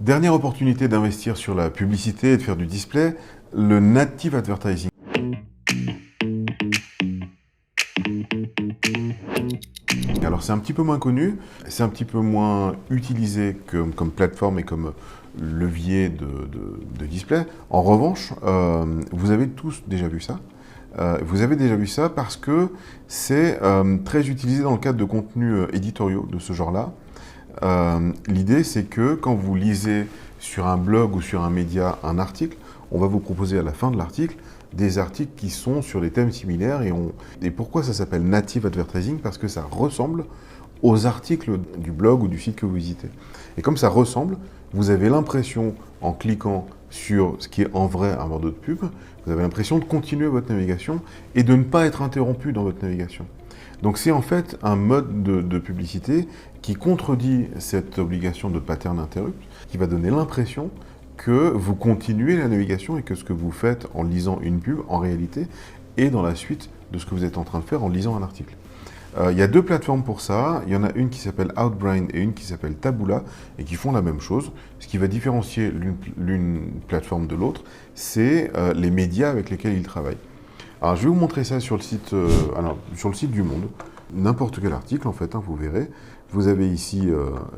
Dernière opportunité d'investir sur la publicité et de faire du display, le native advertising. Alors c'est un petit peu moins connu, c'est un petit peu moins utilisé comme plateforme et comme levier de display. En revanche, vous avez tous déjà vu ça. Vous avez déjà vu ça parce que c'est très utilisé dans le cadre de contenus éditoriaux de ce genre-là. L'idée, c'est que quand vous lisez sur un blog ou sur un média un article, on va vous proposer à la fin de l'article des articles qui sont sur des thèmes similaires. Et pourquoi ça s'appelle native advertising? Parce que ça ressemble aux articles du blog ou du site que vous visitez. Et comme ça ressemble, vous avez l'impression, en cliquant sur ce qui est en vrai un bandeau de pub, vous avez l'impression de continuer votre navigation et de ne pas être interrompu dans votre navigation. Donc c'est en fait un mode de publicité qui contredit cette obligation de pattern interrupt, qui va donner l'impression que vous continuez la navigation et que ce que vous faites en lisant une pub, en réalité, est dans la suite de ce que vous êtes en train de faire en lisant un article. Il y a deux plateformes pour ça. Il y en a une qui s'appelle Outbrain et une qui s'appelle Taboola et qui font la même chose. Ce qui va différencier l'une plateforme de l'autre, c'est les médias avec lesquels ils travaillent. Alors, je vais vous montrer ça sur le site, du Monde. N'importe quel article, en fait, vous verrez. Vous avez ici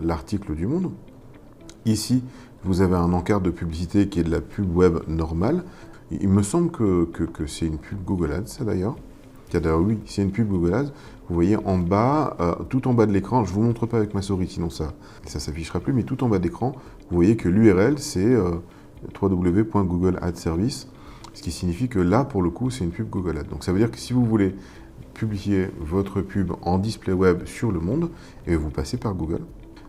l'article du Monde. Ici, vous avez un encart de publicité qui est de la pub web normale. Il me semble que c'est une pub Google Ads, ça d'ailleurs. Oui, c'est une pub Google Ads. Vous voyez en bas, tout en bas de l'écran, je ne vous montre pas avec ma souris, sinon ça ne s'affichera plus, mais tout en bas de l'écran, vous voyez que l'URL, c'est www.google-ads-service, ce qui signifie que là, pour le coup, c'est une pub Google Ads. Donc ça veut dire que si vous voulez publier votre pub en display web sur le Monde, et vous passez par Google.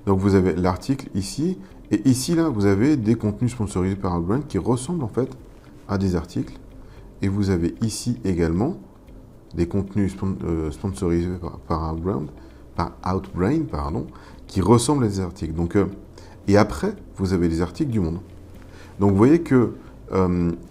Donc vous avez l'article ici, et ici, là, vous avez des contenus sponsorisés par Outbrain qui ressemblent en fait à des articles. Et vous avez ici également des contenus sponsorisés par Outbrain, qui ressemblent à des articles. Donc, et après, vous avez des articles du Monde. Donc vous voyez que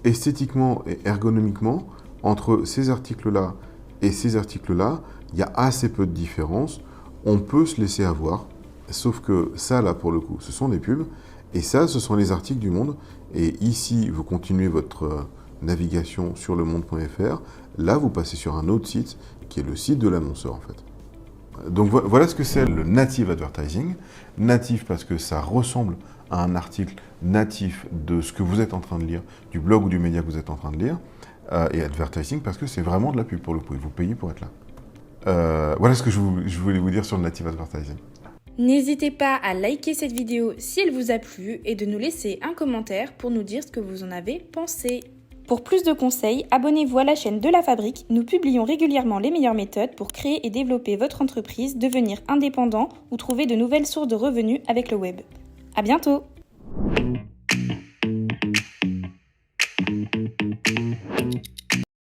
esthétiquement et ergonomiquement, entre ces articles-là et ces articles-là, il y a assez peu de différence. On peut se laisser avoir, sauf que ça, là, pour le coup, ce sont des pubs, et ça, ce sont les articles du Monde. Et ici, vous continuez votre navigation sur lemonde.fr. Là, vous passez sur un autre site, qui est le site de l'annonceur, en fait. Donc voilà ce que c'est le native advertising. Natif parce que ça ressemble à un article natif de ce que vous êtes en train de lire, du blog ou du média que vous êtes en train de lire. Et advertising parce que c'est vraiment de la pub pour le coup, et vous payez pour être là. Voilà ce que je voulais vous dire sur le native advertising. N'hésitez pas à liker cette vidéo si elle vous a plu et de nous laisser un commentaire pour nous dire ce que vous en avez pensé. Pour plus de conseils, abonnez-vous à la chaîne de La Fabrique. Nous publions régulièrement les meilleures méthodes pour créer et développer votre entreprise, devenir indépendant ou trouver de nouvelles sources de revenus avec le web. À bientôt!